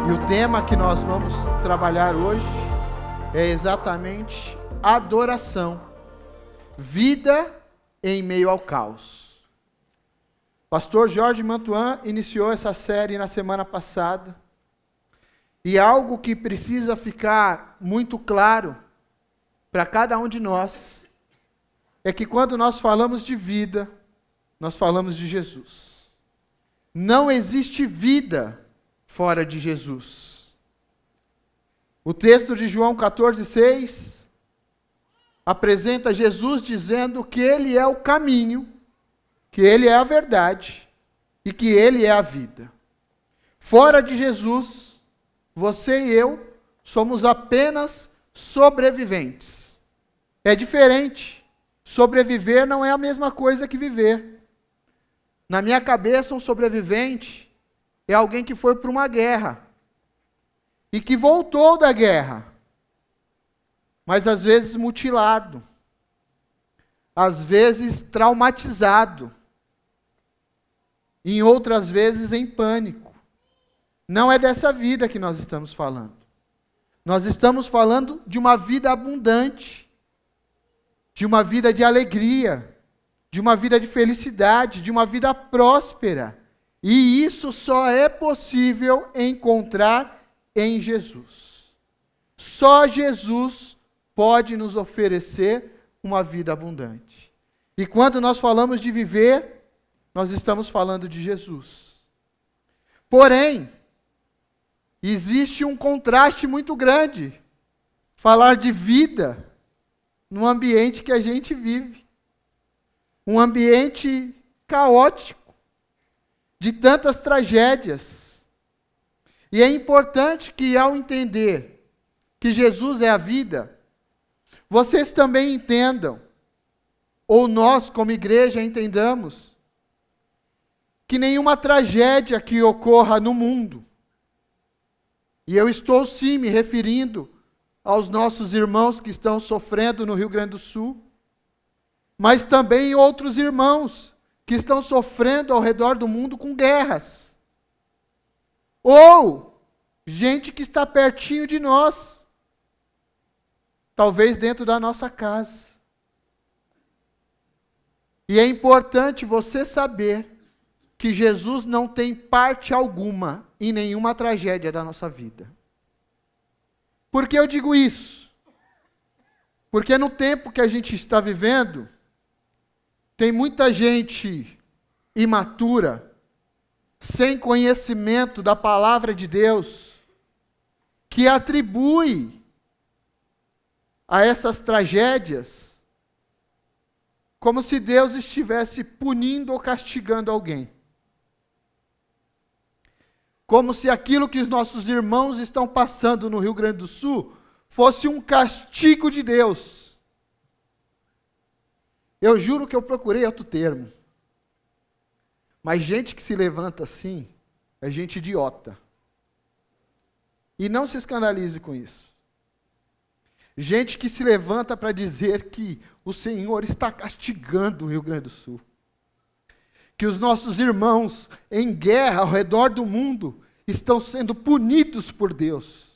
E o tema que nós vamos trabalhar hoje é exatamente adoração, vida em meio ao caos. Pastor Jorge Mantuan iniciou essa série na semana passada, e algo que precisa ficar muito claro para cada um de nós é que quando nós falamos de vida, nós falamos de Jesus. Não existe vida fora de Jesus. O texto de João 14,6 apresenta Jesus dizendo que Ele é o caminho, que Ele é a verdade e que Ele é a vida. Fora de Jesus, você e eu somos apenas sobreviventes. É diferente. Sobreviver não é a mesma coisa que viver. Na minha cabeça, um sobrevivente é alguém que foi para uma guerra e que voltou da guerra, mas às vezes mutilado, às vezes traumatizado, em outras vezes em pânico. Não é dessa vida que nós estamos falando. Nós estamos falando de uma vida abundante, de uma vida de alegria, de uma vida de felicidade, de uma vida próspera. E isso só é possível encontrar em Jesus. Só Jesus pode nos oferecer uma vida abundante. E quando nós falamos de viver, nós estamos falando de Jesus. Porém, existe um contraste muito grande. Falar de vida no ambiente que a gente vive. Um ambiente caótico, de tantas tragédias. E é importante que, ao entender que Jesus é a vida, vocês também entendam, ou nós, como igreja, entendamos, que nenhuma tragédia que ocorra no mundo, e eu estou sim me referindo aos nossos irmãos que estão sofrendo no Rio Grande do Sul, mas também outros irmãos que estão sofrendo ao redor do mundo com guerras. Ou gente que está pertinho de nós, talvez dentro da nossa casa. E é importante você saber que Jesus não tem parte alguma em nenhuma tragédia da nossa vida. Por que eu digo isso? Porque no tempo que a gente está vivendo, tem muita gente imatura, sem conhecimento da palavra de Deus, que atribui a essas tragédias como se Deus estivesse punindo ou castigando alguém. Como se aquilo que os nossos irmãos estão passando no Rio Grande do Sul fosse um castigo de Deus. Eu juro que eu procurei outro termo. Mas gente que se levanta assim é gente idiota. E não se escandalize com isso. Gente que se levanta para dizer que o Senhor está castigando o Rio Grande do Sul. Que os nossos irmãos em guerra ao redor do mundo estão sendo punidos por Deus.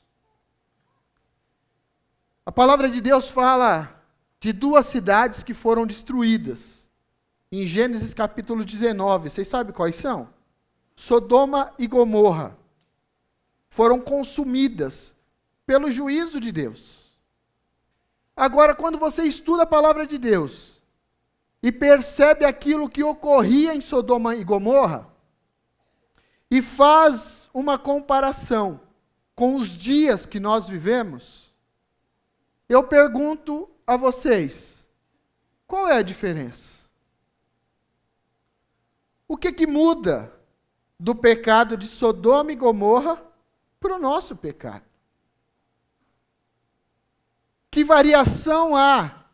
A palavra de Deus fala de duas cidades que foram destruídas. Em Gênesis capítulo 19, vocês sabem quais são? Sodoma e Gomorra. Foram consumidas pelo juízo de Deus. Agora, quando você estuda a palavra de Deus e percebe aquilo que ocorria em Sodoma e Gomorra, e faz uma comparação com os dias que nós vivemos, eu pergunto a vocês, qual é a diferença? O que muda do pecado de Sodoma e Gomorra para o nosso pecado? Que variação há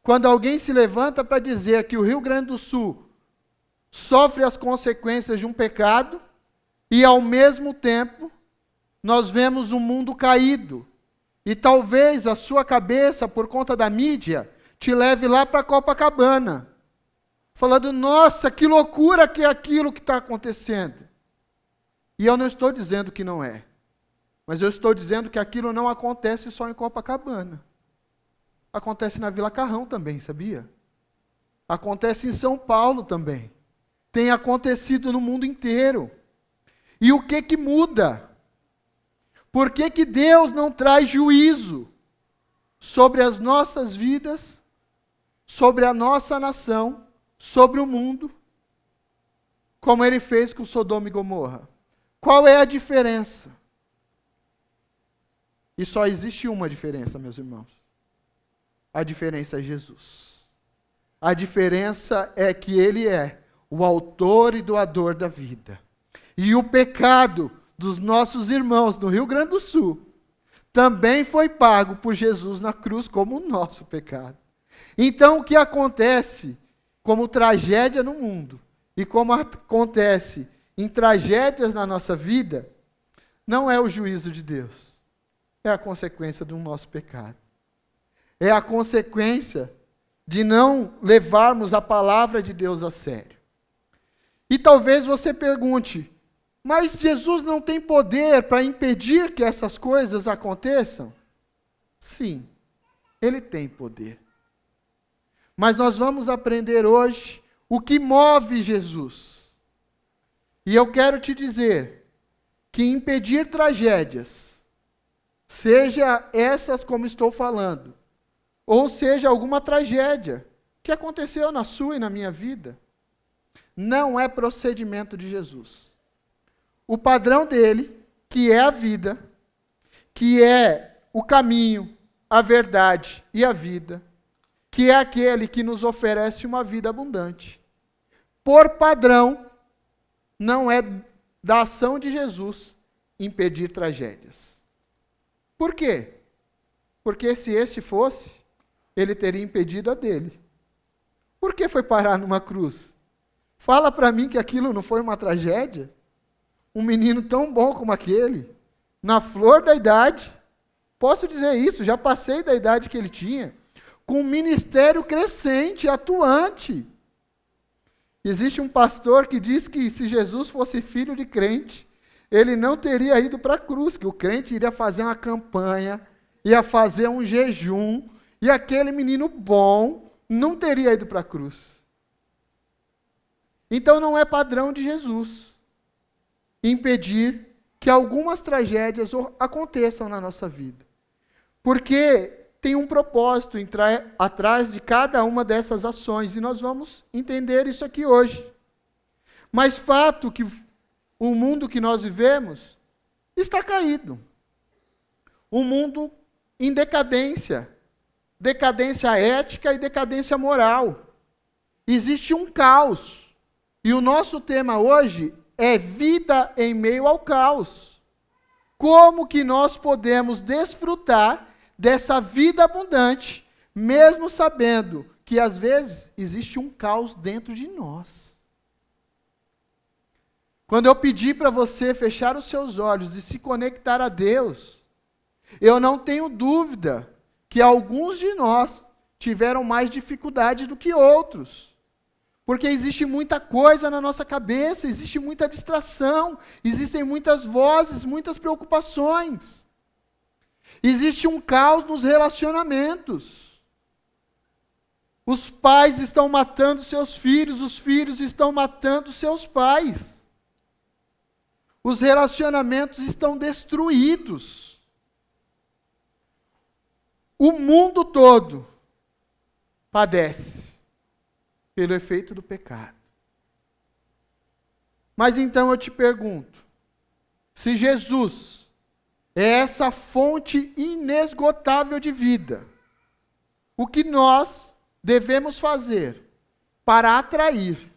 quando alguém se levanta para dizer que o Rio Grande do Sul sofre as consequências de um pecado e, ao mesmo tempo, nós vemos um mundo caído? E talvez a sua cabeça, por conta da mídia, te leve lá para Copacabana, falando, nossa, que loucura que é aquilo que está acontecendo. E eu não estou dizendo que não é. Mas eu estou dizendo que aquilo não acontece só em Copacabana. Acontece na Vila Carrão também, sabia? Acontece em São Paulo também. Tem acontecido no mundo inteiro. E o que muda? Por que Deus não traz juízo sobre as nossas vidas, sobre a nossa nação, sobre o mundo, como Ele fez com Sodoma e Gomorra? Qual é a diferença? E só existe uma diferença, meus irmãos. A diferença é Jesus. A diferença é que Ele é o autor e doador da vida. E o pecado dos nossos irmãos no Rio Grande do Sul também foi pago por Jesus na cruz como o nosso pecado. Então, o que acontece como tragédia no mundo e como acontece em tragédias na nossa vida, não é o juízo de Deus. É a consequência do nosso pecado. É a consequência de não levarmos a palavra de Deus a sério. E talvez você pergunte, mas Jesus não tem poder para impedir que essas coisas aconteçam? Sim, Ele tem poder. Mas nós vamos aprender hoje o que move Jesus. E eu quero te dizer que impedir tragédias, seja essas como estou falando, ou seja alguma tragédia que aconteceu na sua e na minha vida, não é procedimento de Jesus. O padrão dele, que é a vida, que é o caminho, a verdade e a vida, que é aquele que nos oferece uma vida abundante. Por padrão, não é da ação de Jesus impedir tragédias. Por quê? Porque se este fosse, ele teria impedido a dele. Por que foi parar numa cruz? Fala para mim que aquilo não foi uma tragédia? Um menino tão bom como aquele, na flor da idade, posso dizer isso, já passei da idade que ele tinha, com um ministério crescente, atuante. Existe um pastor que diz que se Jesus fosse filho de crente, ele não teria ido para a cruz, que o crente iria fazer uma campanha, ia fazer um jejum, e aquele menino bom não teria ido para a cruz. Então não é padrão de Jesus impedir que algumas tragédias aconteçam na nossa vida. Porque tem um propósito atrás de cada uma dessas ações, e nós vamos entender isso aqui hoje. Mas fato que o mundo que nós vivemos está caído. Um mundo em decadência. Decadência ética e decadência moral. Existe um caos. E o nosso tema hoje é vida em meio ao caos. Como que nós podemos desfrutar dessa vida abundante, mesmo sabendo que às vezes existe um caos dentro de nós. Quando eu pedi para você fechar os seus olhos e se conectar a Deus, eu não tenho dúvida que alguns de nós tiveram mais dificuldade do que outros. Porque existe muita coisa na nossa cabeça, existe muita distração, existem muitas vozes, muitas preocupações. Existe um caos nos relacionamentos. Os pais estão matando seus filhos, os filhos estão matando seus pais. Os relacionamentos estão destruídos. O mundo todo padece pelo efeito do pecado. Mas então eu te pergunto, se Jesus é essa fonte inesgotável de vida, o que nós devemos fazer para atrair,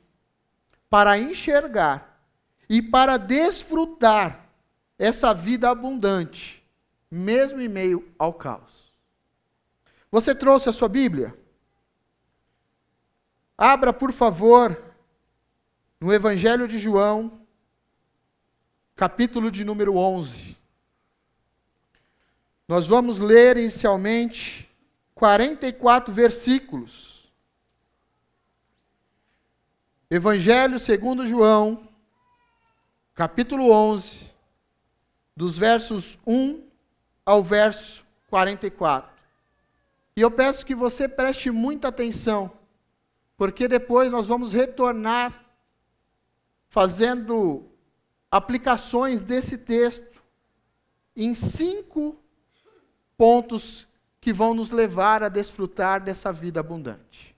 para enxergar e para desfrutar essa vida abundante, mesmo em meio ao caos? Você trouxe a sua Bíblia? Abra, por favor, no Evangelho de João, capítulo de número 11. Nós vamos ler inicialmente 44 versículos. Evangelho segundo João, capítulo 11, dos versos 1 ao verso 44. E eu peço que você preste muita atenção, porque depois nós vamos retornar fazendo aplicações desse texto em 5 pontos que vão nos levar a desfrutar dessa vida abundante.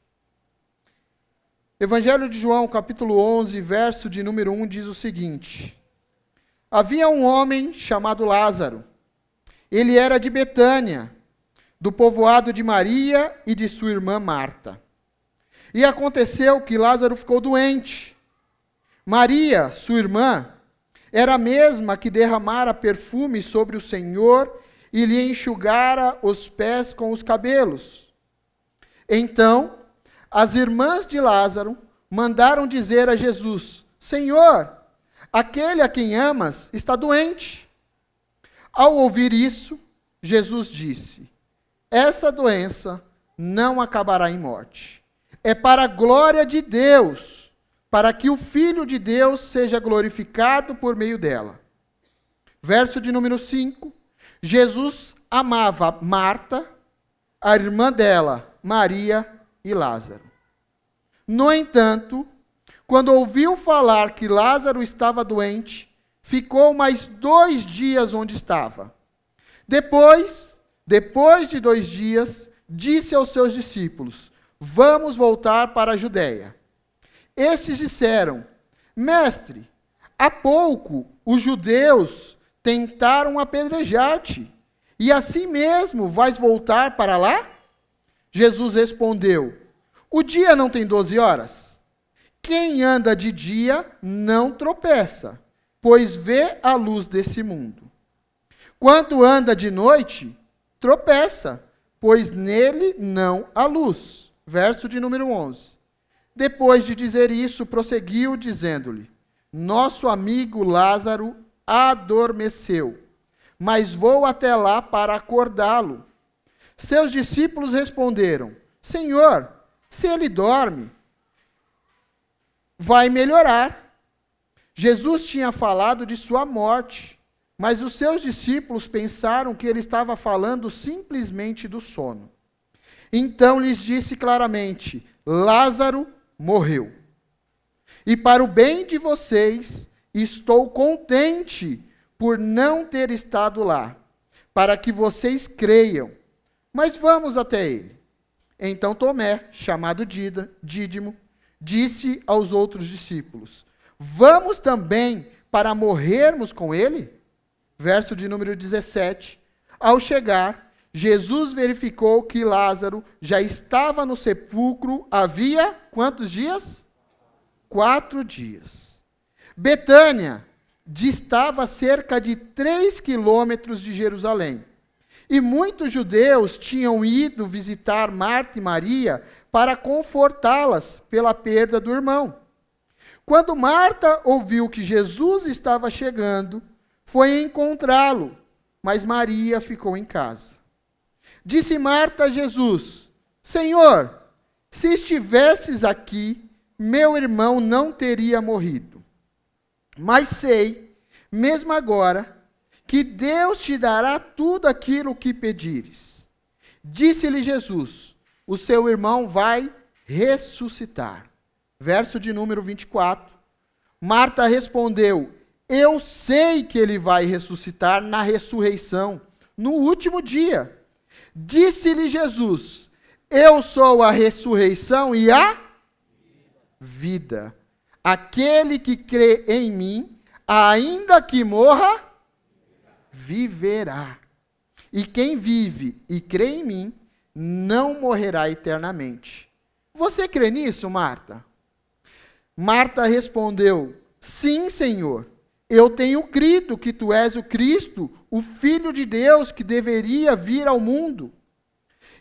Evangelho de João, capítulo 11, verso de número 1, diz o seguinte: havia um homem chamado Lázaro. Ele era de Betânia, do povoado de Maria e de sua irmã Marta. E aconteceu que Lázaro ficou doente. Maria, sua irmã, era a mesma que derramara perfume sobre o Senhor e lhe enxugara os pés com os cabelos. Então, as irmãs de Lázaro mandaram dizer a Jesus: Senhor, aquele a quem amas está doente. Ao ouvir isso, Jesus disse: essa doença não acabará em morte. É para a glória de Deus, para que o Filho de Deus seja glorificado por meio dela. Verso de número 5. Jesus amava Marta, a irmã dela, Maria e Lázaro. No entanto, quando ouviu falar que Lázaro estava doente, ficou mais 2 dias onde estava. Depois de 2 dias, disse aos seus discípulos: vamos voltar para a Judéia. Estes disseram: Mestre, há pouco os judeus tentaram apedrejar-te, e assim mesmo vais voltar para lá? Jesus respondeu: o dia não tem 12 horas? Quem anda de dia não tropeça, pois vê a luz desse mundo. Quando anda de noite, tropeça, pois nele não há luz. Verso de número 11. Depois de dizer isso, prosseguiu, dizendo-lhe: nosso amigo Lázaro adormeceu, mas vou até lá para acordá-lo. Seus discípulos responderam: Senhor, se ele dorme, vai melhorar. Jesus tinha falado de sua morte, mas os seus discípulos pensaram que ele estava falando simplesmente do sono. Então lhes disse claramente: Lázaro morreu. E para o bem de vocês, estou contente por não ter estado lá, para que vocês creiam. Mas vamos até ele. Então Tomé, chamado Dídimo, disse aos outros discípulos: vamos também para morrermos com ele? Verso de número 17. Ao chegar, Jesus verificou que Lázaro já estava no sepulcro havia quantos dias? 4 dias. Betânia distava a cerca de 3 quilômetros de Jerusalém. E muitos judeus tinham ido visitar Marta e Maria para confortá-las pela perda do irmão. Quando Marta ouviu que Jesus estava chegando, foi encontrá-lo, mas Maria ficou em casa. Disse Marta a Jesus: Senhor, se estivesses aqui, meu irmão não teria morrido. Mas sei, mesmo agora, que Deus te dará tudo aquilo que pedires. Disse-lhe Jesus: o seu irmão vai ressuscitar. Verso de número 24. Marta respondeu: eu sei que ele vai ressuscitar na ressurreição, no último dia. Disse-lhe Jesus: eu sou a ressurreição e a vida. Aquele que crê em mim, ainda que morra, viverá. E quem vive e crê em mim, não morrerá eternamente. Você crê nisso, Marta? Marta respondeu: sim, Senhor. Eu tenho crido que tu és o Cristo, o Filho de Deus que deveria vir ao mundo.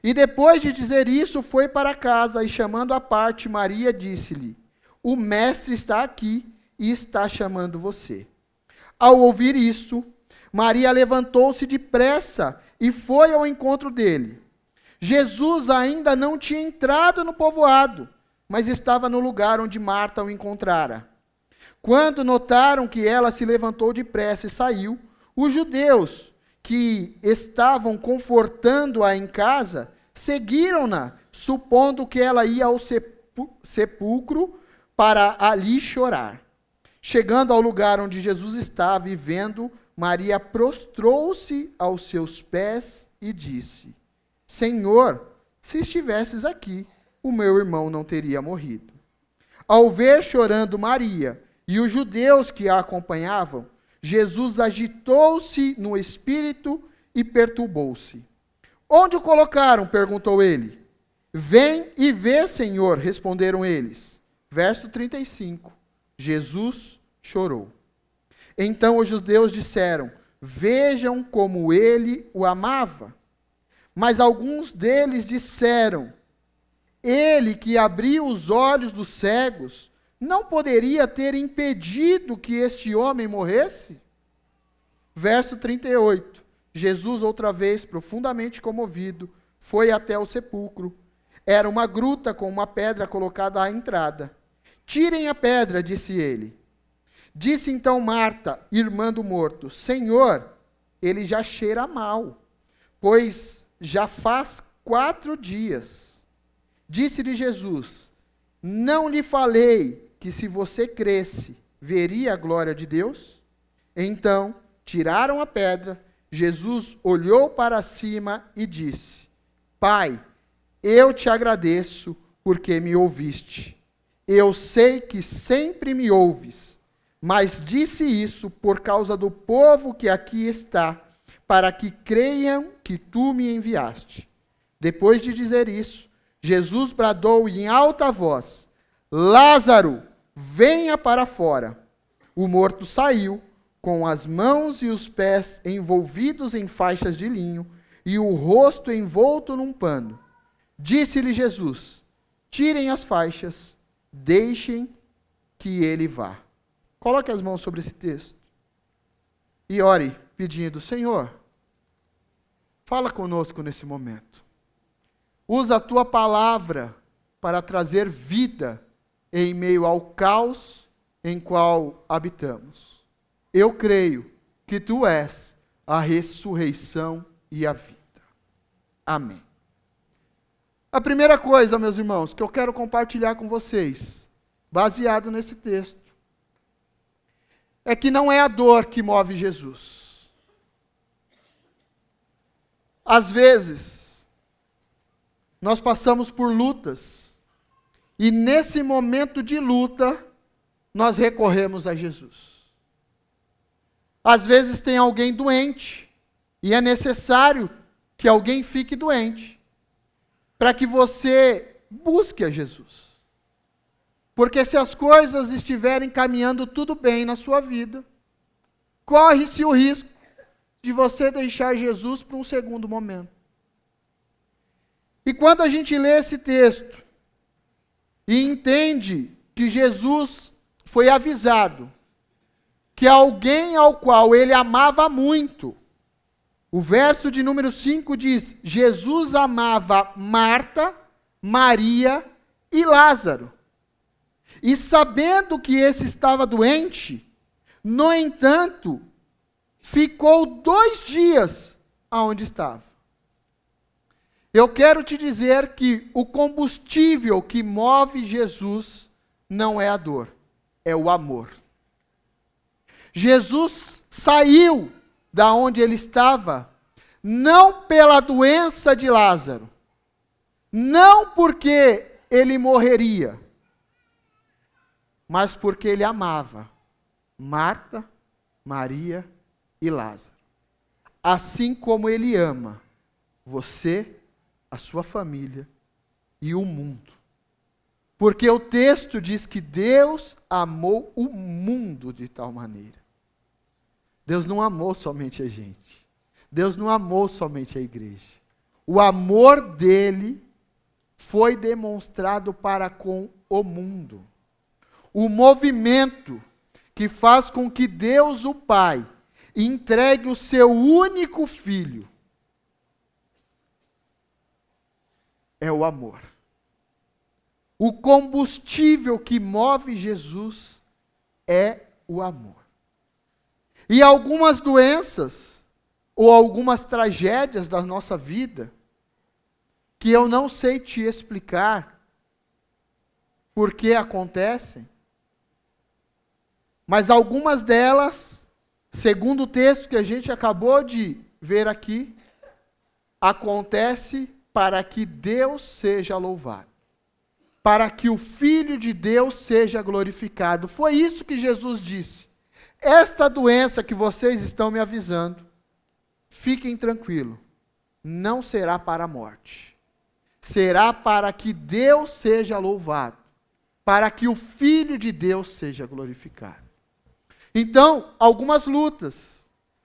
E depois de dizer isso, foi para casa e, chamando à parte Maria, disse-lhe: o Mestre está aqui e está chamando você. Ao ouvir isto, Maria levantou-se depressa e foi ao encontro dele. Jesus ainda não tinha entrado no povoado, mas estava no lugar onde Marta o encontrara. Quando notaram que ela se levantou depressa e saiu, os judeus que estavam confortando-a em casa seguiram-na, supondo que ela ia ao sepulcro para ali chorar. Chegando ao lugar onde Jesus estava e vendo, Maria prostrou-se aos seus pés e disse: Senhor, se estivesses aqui, o meu irmão não teria morrido. Ao ver chorando Maria e os judeus que a acompanhavam, Jesus agitou-se no espírito e perturbou-se. Onde o colocaram? Perguntou ele. Vem e vê, Senhor, responderam eles. Verso 35. Jesus chorou. Então os judeus disseram: Vejam como ele o amava. Mas alguns deles disseram: Ele que abriu os olhos dos cegos, não poderia ter impedido que este homem morresse? Verso 38. Jesus, outra vez, profundamente comovido, foi até o sepulcro. Era uma gruta com uma pedra colocada à entrada. Tirem a pedra, disse ele. Disse então Marta, irmã do morto: Senhor, ele já cheira mal, pois já faz 4 dias. Disse-lhe Jesus: Não lhe falei que se você cresce, veria a glória de Deus? Então, tiraram a pedra. Jesus olhou para cima e disse: Pai, eu te agradeço porque me ouviste. Eu sei que sempre me ouves, mas disse isso por causa do povo que aqui está, para que creiam que tu me enviaste. Depois de dizer isso, Jesus bradou em alta voz: Lázaro, venha para fora. O morto saiu, com as mãos e os pés envolvidos em faixas de linho e o rosto envolto num pano. Disse-lhe Jesus: Tirem as faixas, deixem que ele vá. Coloque as mãos sobre esse texto e ore pedindo: Senhor, fala conosco nesse momento. Usa a tua palavra para trazer vida em meio ao caos em qual habitamos. Eu creio que tu és a ressurreição e a vida. Amém. A primeira coisa, meus irmãos, que eu quero compartilhar com vocês, baseado nesse texto, é que não é a dor que move Jesus. Às vezes, nós passamos por lutas, e nesse momento de luta, nós recorremos a Jesus. Às vezes tem alguém doente, e é necessário que alguém fique doente, para que você busque a Jesus. Porque se as coisas estiverem caminhando tudo bem na sua vida, corre-se o risco de você deixar Jesus para um segundo momento. E quando a gente lê esse texto e entende que Jesus foi avisado que alguém ao qual ele amava muito, o verso de número 5 diz: Jesus amava Marta, Maria e Lázaro. E sabendo que esse estava doente, no entanto, ficou 2 dias aonde estava. Eu quero te dizer que o combustível que move Jesus não é a dor, é o amor. Jesus saiu da onde ele estava, não pela doença de Lázaro, não porque ele morreria, mas porque ele amava Marta, Maria e Lázaro. Assim como ele ama você, a sua família e o mundo. Porque o texto diz que Deus amou o mundo de tal maneira. Deus não amou somente a gente. Deus não amou somente a igreja. O amor dele foi demonstrado para com o mundo. O movimento que faz com que Deus, o Pai, entregue o seu único filho é o amor. O combustível que move Jesus é o amor. E algumas doenças, ou algumas tragédias da nossa vida, que eu não sei te explicar por que acontecem, mas algumas delas, segundo o texto que a gente acabou de ver aqui, acontece para que Deus seja louvado, para que o Filho de Deus seja glorificado. Foi isso que Jesus disse. Esta doença que vocês estão me avisando, fiquem tranquilos, não será para a morte. Será para que Deus seja louvado, para que o Filho de Deus seja glorificado. Então, algumas lutas,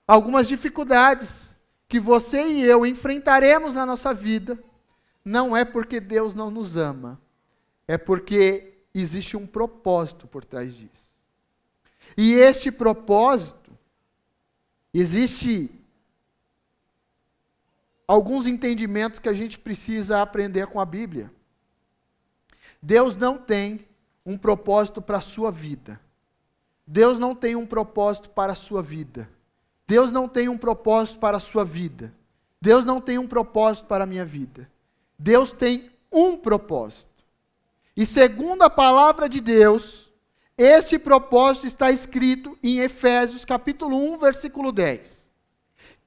algumas dificuldades que você e eu enfrentaremos na nossa vida, não é porque Deus não nos ama, é porque existe um propósito por trás disso. E este propósito, existe alguns entendimentos que a gente precisa aprender com a Bíblia. Deus não tem um propósito para a sua vida. Deus não tem um propósito para a sua vida. Deus não tem um propósito para a sua vida. Deus não tem um propósito para a minha vida. Deus tem um propósito. E segundo a palavra de Deus, este propósito está escrito em Efésios capítulo 1, versículo 10.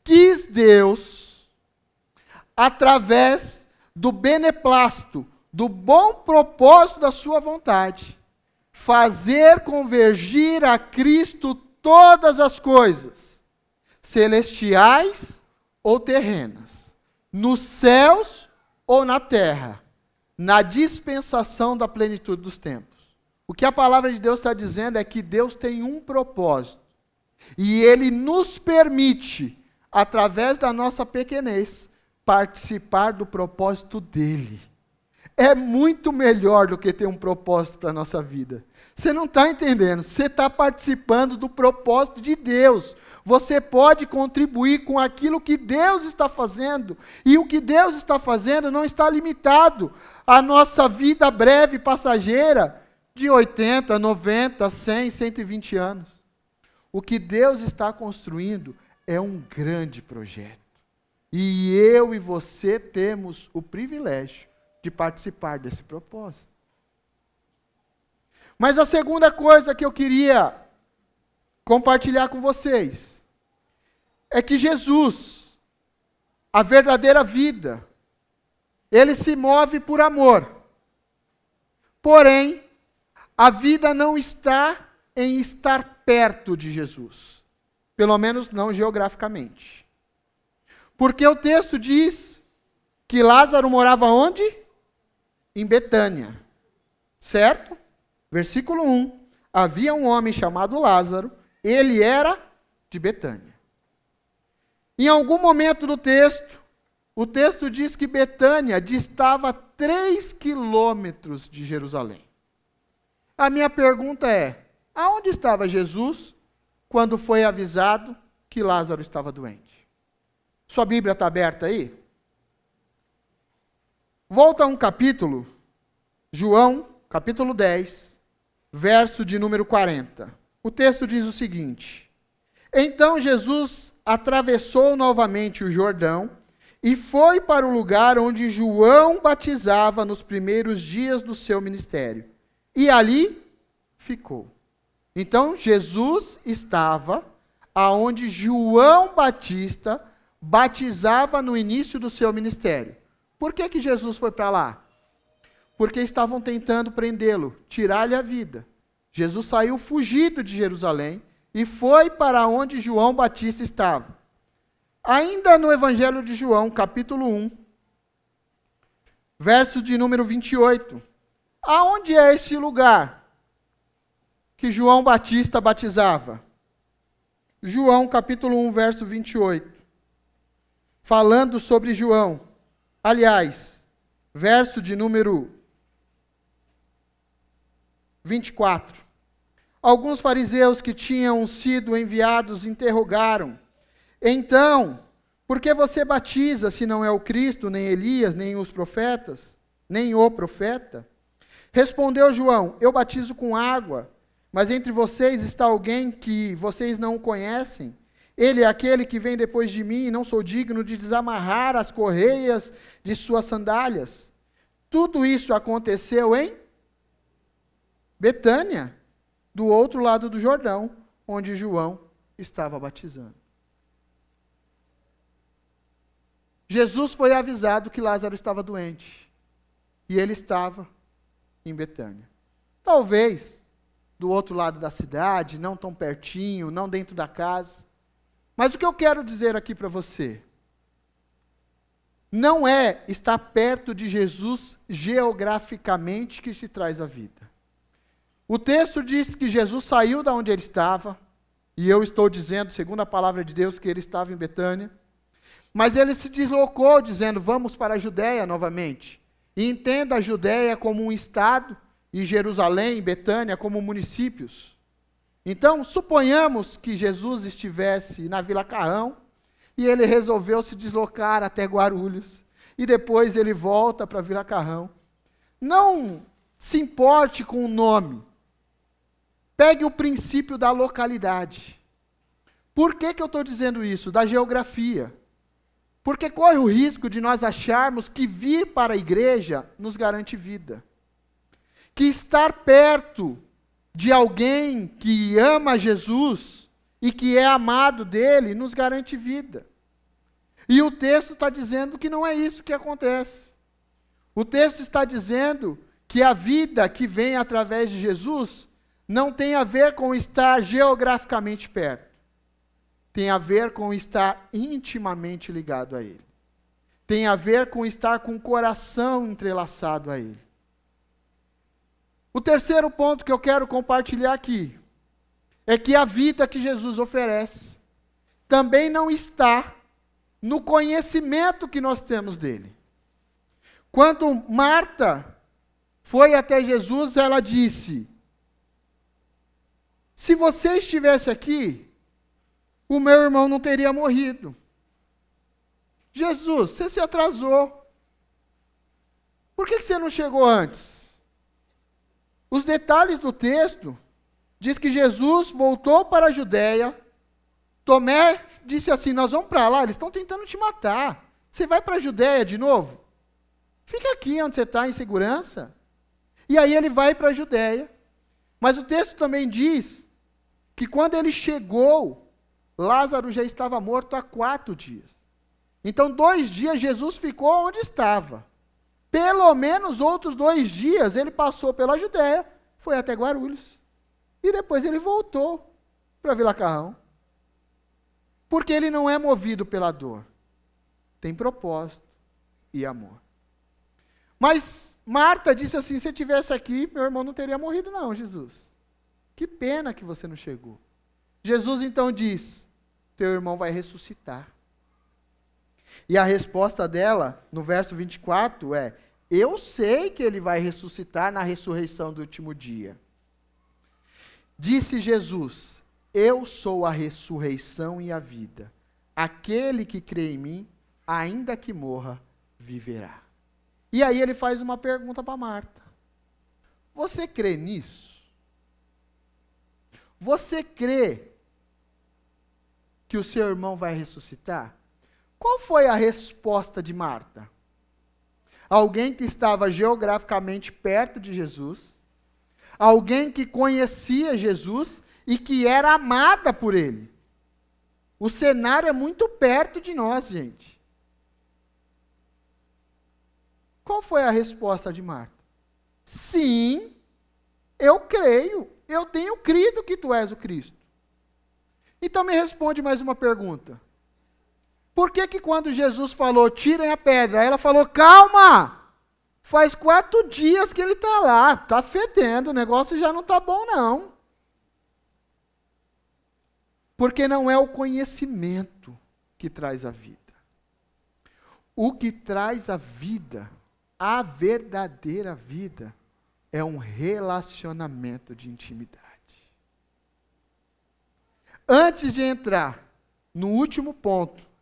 Quis Deus, através do beneplácito, do bom propósito da sua vontade, fazer convergir a Cristo todas as coisas, celestiais ou terrenas, nos céus ou na terra, na dispensação da plenitude dos tempos. O que a palavra de Deus está dizendo é que Deus tem um propósito, e Ele nos permite, através da nossa pequenez, participar do propósito dEle. É muito melhor do que ter um propósito para a nossa vida. Você não está entendendo, você está participando do propósito de Deus. Você pode contribuir com aquilo que Deus está fazendo. E o que Deus está fazendo não está limitado à nossa vida breve e passageira de 80, 90, 100, 120 anos. O que Deus está construindo é um grande projeto. E eu e você temos o privilégio de participar desse propósito. Mas a segunda coisa que eu queria compartilhar com vocês é que Jesus, a verdadeira vida, ele se move por amor. Porém, a vida não está em estar perto de Jesus. Pelo menos não geograficamente. Porque o texto diz que Lázaro morava onde? Em Betânia. Certo? Versículo 1. Havia um homem chamado Lázaro, ele era de Betânia. Em algum momento do texto, o texto diz que Betânia distava 3 quilômetros de Jerusalém. A minha pergunta é, aonde estava Jesus quando foi avisado que Lázaro estava doente? Sua Bíblia está aberta aí? Volta a um capítulo, João, capítulo 10, verso de número 40. O texto diz o seguinte: Então Jesus atravessou novamente o Jordão e foi para o lugar onde João batizava nos primeiros dias do seu ministério. E ali ficou. Então Jesus estava aonde João Batista batizava no início do seu ministério. Por que Jesus foi para lá? Porque estavam tentando prendê-lo, tirar-lhe a vida. Jesus saiu fugido de Jerusalém e foi para onde João Batista estava. Ainda no Evangelho de João, capítulo 1, verso de número 28. Aonde é esse lugar que João Batista batizava? João, capítulo 1, verso 28. Falando sobre João. Aliás, verso de número 24. Alguns fariseus que tinham sido enviados interrogaram: Então, por que você batiza se não é o Cristo, nem Elias, nem os profetas, nem o profeta? Respondeu João: Eu batizo com água, Mas entre vocês está alguém que vocês não conhecem. Ele é aquele que vem depois de mim e não sou digno de desamarrar as correias de suas sandálias. Tudo isso aconteceu em Betânia, do outro lado do Jordão, onde João estava batizando. Jesus foi avisado que Lázaro estava doente. E ele estava em Betânia. Talvez do outro lado da cidade, não tão pertinho, não dentro da casa. Mas o que eu quero dizer aqui para você, não é estar perto de Jesus geograficamente que te traz a vida. O texto diz que Jesus saiu da onde ele estava, e eu estou dizendo, segundo a palavra de Deus, que ele estava em Betânia, mas ele se deslocou dizendo, vamos para a Judéia novamente. E entenda a Judéia como um estado, e Jerusalém, Betânia, como municípios. Então, suponhamos que Jesus estivesse na Vila Carrão, e ele resolveu se deslocar até Guarulhos, e depois ele volta para Vila Carrão. Não se importe com o nome. Pegue o princípio da localidade. Por que eu estou dizendo isso? Da geografia. Porque corre o risco de nós acharmos que vir para a igreja nos garante vida. Que estar perto de alguém que ama Jesus e que é amado dele nos garante vida. E o texto está dizendo que não é isso que acontece. O texto está dizendo que a vida que vem através de Jesus não tem a ver com estar geograficamente perto. Tem a ver com estar intimamente ligado a Ele. Tem a ver com estar com o coração entrelaçado a Ele. O terceiro ponto que eu quero compartilhar aqui é que a vida que Jesus oferece também não está no conhecimento que nós temos dele. Quando Marta foi até Jesus, ela disse: se você estivesse aqui, o meu irmão não teria morrido. Jesus, você se atrasou. Por que você não chegou antes? Os detalhes do texto diz que Jesus voltou para a Judéia. Tomé disse assim, nós vamos para lá, eles estão tentando te matar. Você vai para a Judéia de novo? Fica aqui onde você está, em segurança. E aí ele vai para a Judéia. Mas o texto também diz que quando ele chegou, Lázaro já estava morto há 4 dias. Então 2 dias Jesus ficou onde estava. Pelo menos outros 2 dias ele passou pela Judéia, foi até Guarulhos. E depois ele voltou para Vila Carrão. Porque ele não é movido pela dor. Tem propósito e amor. Mas Marta disse assim, se eu estivesse aqui, meu irmão não teria morrido não, Jesus. Que pena que você não chegou. Jesus então diz, teu irmão vai ressuscitar. E a resposta dela, no verso 24, é, eu sei que ele vai ressuscitar na ressurreição do último dia. Disse Jesus, eu sou a ressurreição e a vida. Aquele que crê em mim, ainda que morra, viverá. E aí ele faz uma pergunta para Marta. Você crê nisso? Você crê que o seu irmão vai ressuscitar? Qual foi a resposta de Marta? Alguém que estava geograficamente perto de Jesus, alguém que conhecia Jesus e que era amada por ele. O cenário é muito perto de nós, gente. Qual foi a resposta de Marta? Sim, eu creio, eu tenho crido que tu és o Cristo. Então me responde mais uma pergunta. Por que quando Jesus falou, tirem a pedra, ela falou, calma, faz 4 dias que ele está lá, está fedendo, o negócio já não está bom não. Porque não é o conhecimento que traz a vida. O que traz a vida, a verdadeira vida, é um relacionamento de intimidade. Antes de entrar no último ponto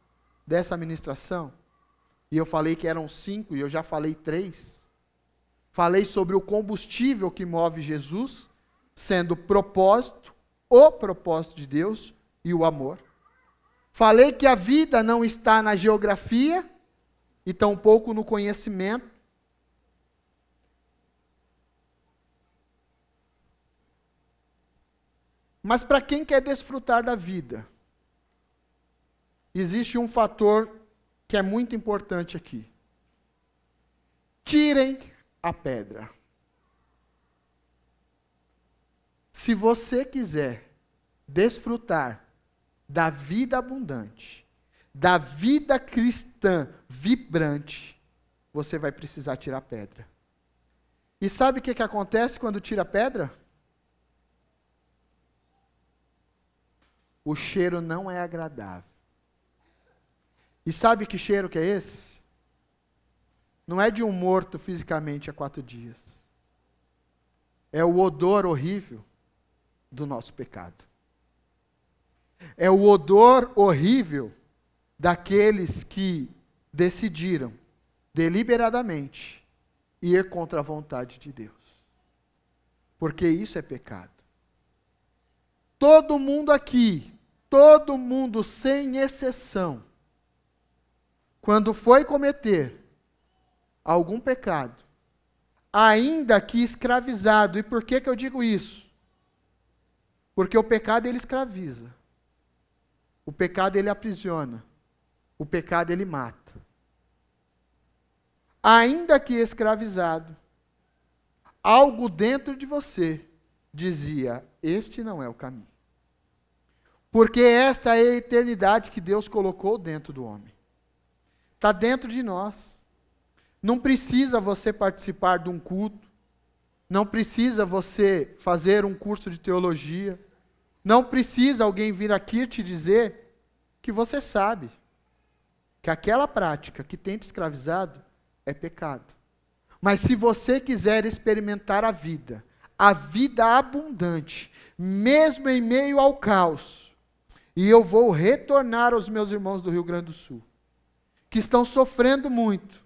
dessa ministração, e eu falei que eram 5, e eu já falei 3, falei sobre o combustível que move Jesus, sendo o propósito de Deus e o amor. Falei que a vida não está na geografia e tampouco no conhecimento. Mas para quem quer desfrutar da vida, existe um fator que é muito importante aqui. Tirem a pedra. Se você quiser desfrutar da vida abundante, da vida cristã vibrante, você vai precisar tirar a pedra. E sabe o que acontece quando tira a pedra? O cheiro não é agradável. E sabe que cheiro que é esse? Não é de um morto fisicamente há 4 dias. É o odor horrível do nosso pecado. É o odor horrível daqueles que decidiram deliberadamente ir contra a vontade de Deus. Porque isso é pecado. Todo mundo aqui, todo mundo sem exceção, quando foi cometer algum pecado, ainda que escravizado, e por que eu digo isso? Porque o pecado ele escraviza, o pecado ele aprisiona, o pecado ele mata. Ainda que escravizado, algo dentro de você dizia: este não é o caminho. Porque esta é a eternidade que Deus colocou dentro do homem. Está dentro de nós. Não precisa você participar de um culto. Não precisa você fazer um curso de teologia. Não precisa alguém vir aqui te dizer que você sabe que aquela prática que tem te escravizado é pecado. Mas se você quiser experimentar a vida abundante, mesmo em meio ao caos, e eu vou retornar aos meus irmãos do Rio Grande do Sul, que estão sofrendo muito,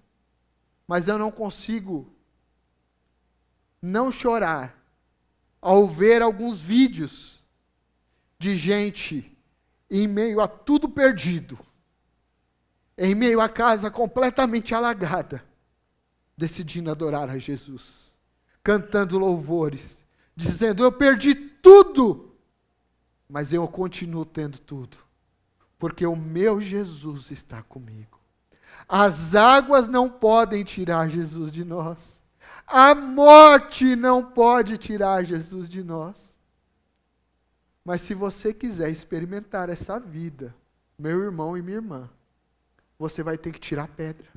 mas eu não consigo não chorar ao ver alguns vídeos de gente em meio a tudo perdido, em meio a casa completamente alagada, decidindo adorar a Jesus, cantando louvores, dizendo: eu perdi tudo, mas eu continuo tendo tudo, porque o meu Jesus está comigo. As águas não podem tirar Jesus de nós. A morte não pode tirar Jesus de nós. Mas se você quiser experimentar essa vida, meu irmão e minha irmã, você vai ter que tirar a pedra.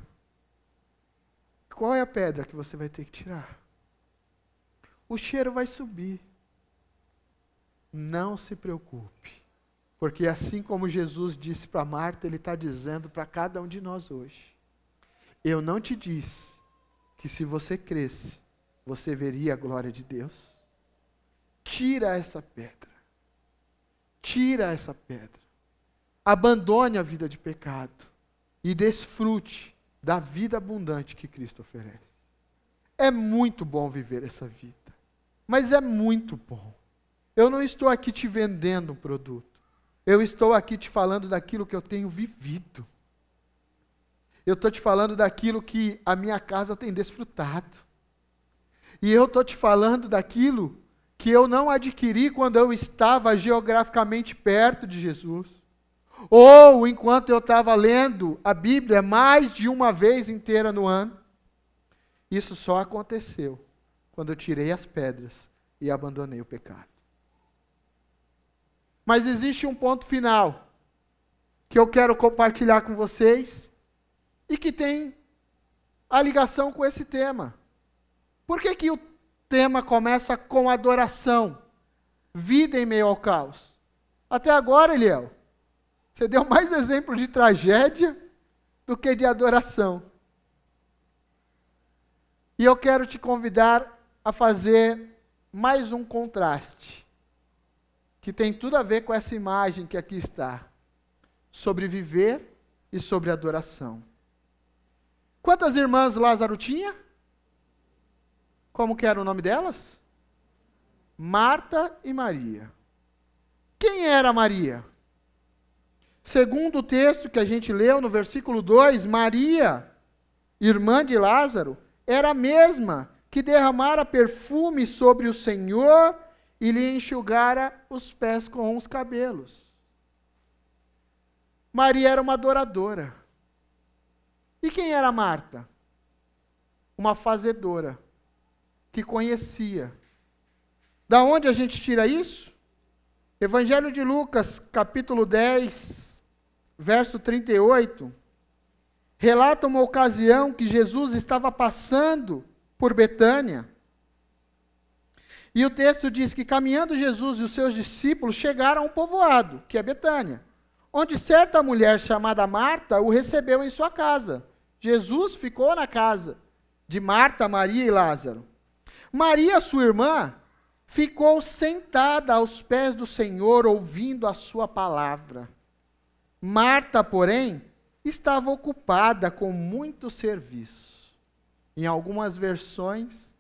Qual é a pedra que você vai ter que tirar? O cheiro vai subir. Não se preocupe, porque assim como Jesus disse para Marta, Ele está dizendo para cada um de nós hoje: eu não te disse que se você cresce, você veria a glória de Deus? Tira essa pedra. Tira essa pedra. Abandone a vida de pecado e desfrute da vida abundante que Cristo oferece. É muito bom viver essa vida, mas é muito bom. Eu não estou aqui te vendendo um produto. Eu estou aqui te falando daquilo que eu tenho vivido. Eu estou te falando daquilo que a minha casa tem desfrutado. E eu estou te falando daquilo que eu não adquiri quando eu estava geograficamente perto de Jesus. Ou enquanto eu estava lendo a Bíblia mais de uma vez inteira no ano. Isso só aconteceu quando eu tirei as pedras e abandonei o pecado. Mas existe um ponto final que eu quero compartilhar com vocês e que tem a ligação com esse tema. Por que o tema começa com adoração? Vida em meio ao caos. Até agora, Eliel, você deu mais exemplo de tragédia do que de adoração. E eu quero te convidar a fazer mais um contraste, que tem tudo a ver com essa imagem que aqui está, sobre viver e sobre adoração. Quantas irmãs Lázaro tinha? Como que era o nome delas? Marta e Maria. Quem era Maria? Segundo o texto que a gente leu no versículo 2, Maria, irmã de Lázaro, era a mesma que derramara perfume sobre o Senhor e lhe enxugara os pés com os cabelos. Maria era uma adoradora. E quem era Marta? Uma fazedora, que conhecia. Da onde a gente tira isso? Evangelho de Lucas, capítulo 10, verso 38, relata uma ocasião que Jesus estava passando por Betânia. E o texto diz que caminhando Jesus e os seus discípulos chegaram a um povoado, que é Betânia, onde certa mulher chamada Marta o recebeu em sua casa. Jesus ficou na casa de Marta, Maria e Lázaro. Maria, sua irmã, ficou sentada aos pés do Senhor, ouvindo a sua palavra. Marta, porém, estava ocupada com muito serviço. Em algumas versões,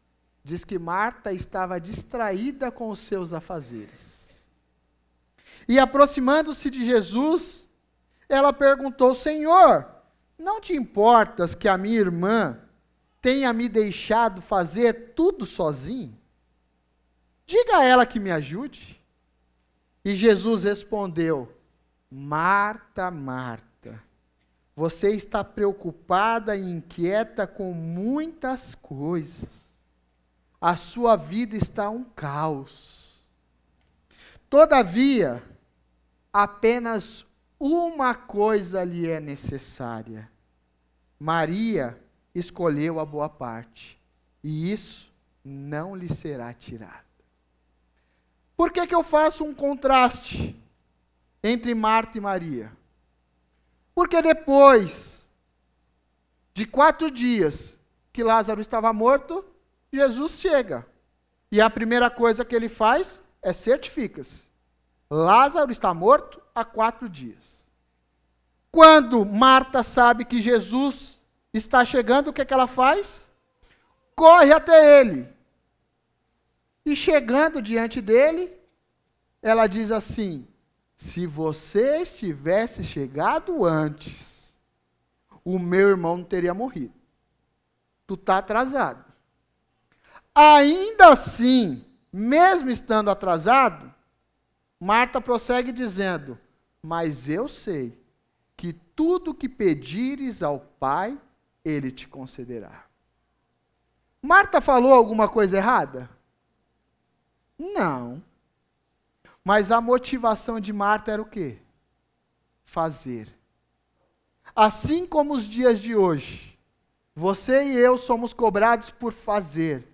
diz que Marta estava distraída com os seus afazeres. E aproximando-se de Jesus, ela perguntou: Senhor, não te importas que a minha irmã tenha me deixado fazer tudo sozinho? Diga a ela que me ajude. E Jesus respondeu: Marta, Marta, você está preocupada e inquieta com muitas coisas. A sua vida está um caos. Todavia, apenas uma coisa lhe é necessária. Maria escolheu a boa parte, e isso não lhe será tirado. Por que eu faço um contraste entre Marta e Maria? Porque depois de 4 dias que Lázaro estava morto, Jesus chega. E a primeira coisa que ele faz é certifica-se. Lázaro está morto há 4 dias. Quando Marta sabe que Jesus está chegando, o que ela faz? Corre até ele. E chegando diante dele, ela diz assim: se você tivesse chegado antes, o meu irmão não teria morrido. Tu está atrasado. Ainda assim, mesmo estando atrasado, Marta prossegue dizendo: mas eu sei que tudo que pedires ao Pai, Ele te concederá. Marta falou alguma coisa errada? Não. Mas a motivação de Marta era o quê? Fazer. Assim como os dias de hoje, você e eu somos cobrados por fazer,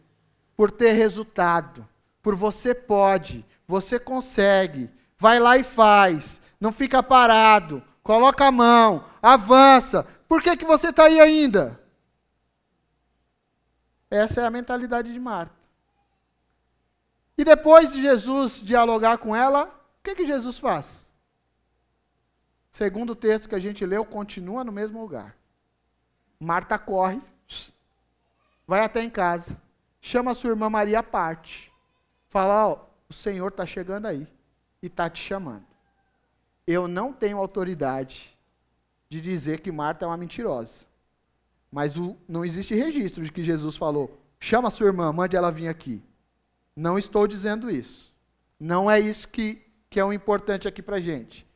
por ter resultado, por você pode, você consegue, vai lá e faz, não fica parado, coloca a mão, avança. Por que você está aí ainda? Essa é a mentalidade de Marta. E depois de Jesus dialogar com ela, o que Jesus faz? Segundo o texto que a gente leu, continua no mesmo lugar. Marta corre, vai até em casa, chama a sua irmã Maria à parte, fala: ó, o Senhor está chegando aí e está te chamando. Eu não tenho autoridade de dizer que Marta é uma mentirosa, mas não existe registro de que Jesus falou: chama a sua irmã, mande ela vir aqui. Não estou dizendo isso. Não é isso que é o importante aqui para a gente.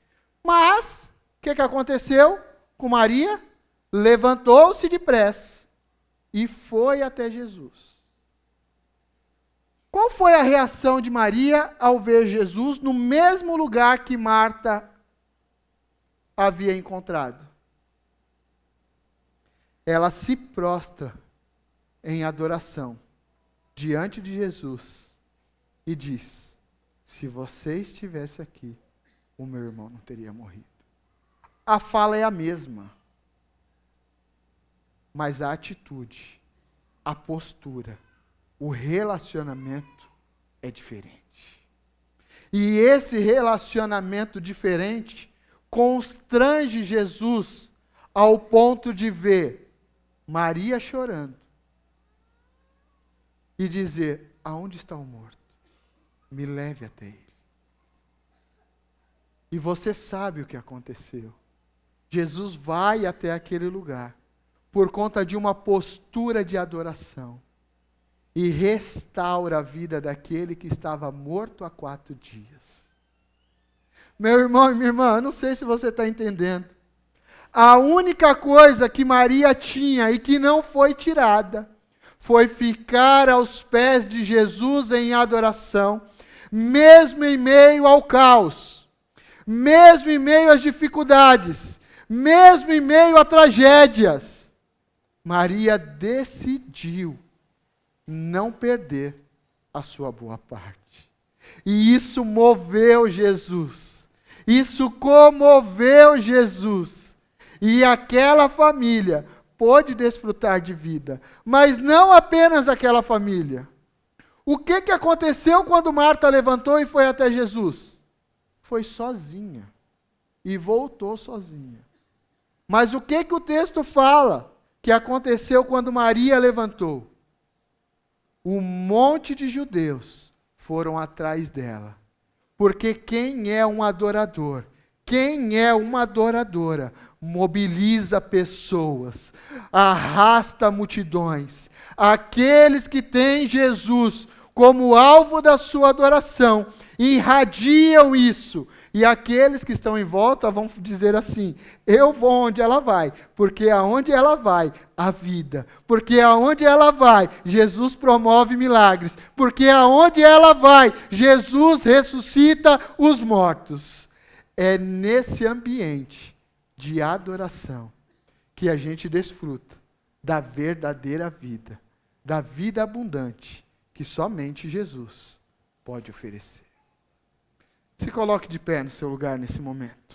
Mas, o que aconteceu com Maria? Levantou-se depressa e foi até Jesus. Qual foi a reação de Maria ao ver Jesus no mesmo lugar que Marta havia encontrado? Ela se prostra em adoração diante de Jesus e diz: se você estivesse aqui, o meu irmão não teria morrido. A fala é a mesma, mas a atitude, a postura, o relacionamento é diferente. E esse relacionamento diferente constrange Jesus ao ponto de ver Maria chorando e dizer: aonde está o morto? me leve até Ele. E você sabe o que aconteceu. Jesus vai até aquele lugar por conta de uma postura de adoração e restaura a vida daquele que estava morto há 4 dias. Meu irmão e minha irmã, eu não sei se você está entendendo. A única coisa que Maria tinha e que não foi tirada foi ficar aos pés de Jesus em adoração, mesmo em meio ao caos, mesmo em meio às dificuldades, mesmo em meio a tragédias. Maria decidiu não perder a sua boa parte. E isso moveu Jesus. Isso comoveu Jesus. E aquela família pôde desfrutar de vida. Mas não apenas aquela família. O que aconteceu quando Marta levantou e foi até Jesus? Foi sozinha. E voltou sozinha. Mas o que o texto fala que aconteceu quando Maria levantou? Um monte de judeus foram atrás dela. Porque quem é um adorador, quem é uma adoradora, mobiliza pessoas, arrasta multidões. Aqueles que têm Jesus como alvo da sua adoração, irradiam isso. E aqueles que estão em volta vão dizer assim: eu vou onde ela vai, porque aonde ela vai, há vida. Porque aonde ela vai, Jesus promove milagres. Porque aonde ela vai, Jesus ressuscita os mortos. É nesse ambiente de adoração que a gente desfruta da verdadeira vida, da vida abundante que somente Jesus pode oferecer. Se coloque de pé no seu lugar nesse momento.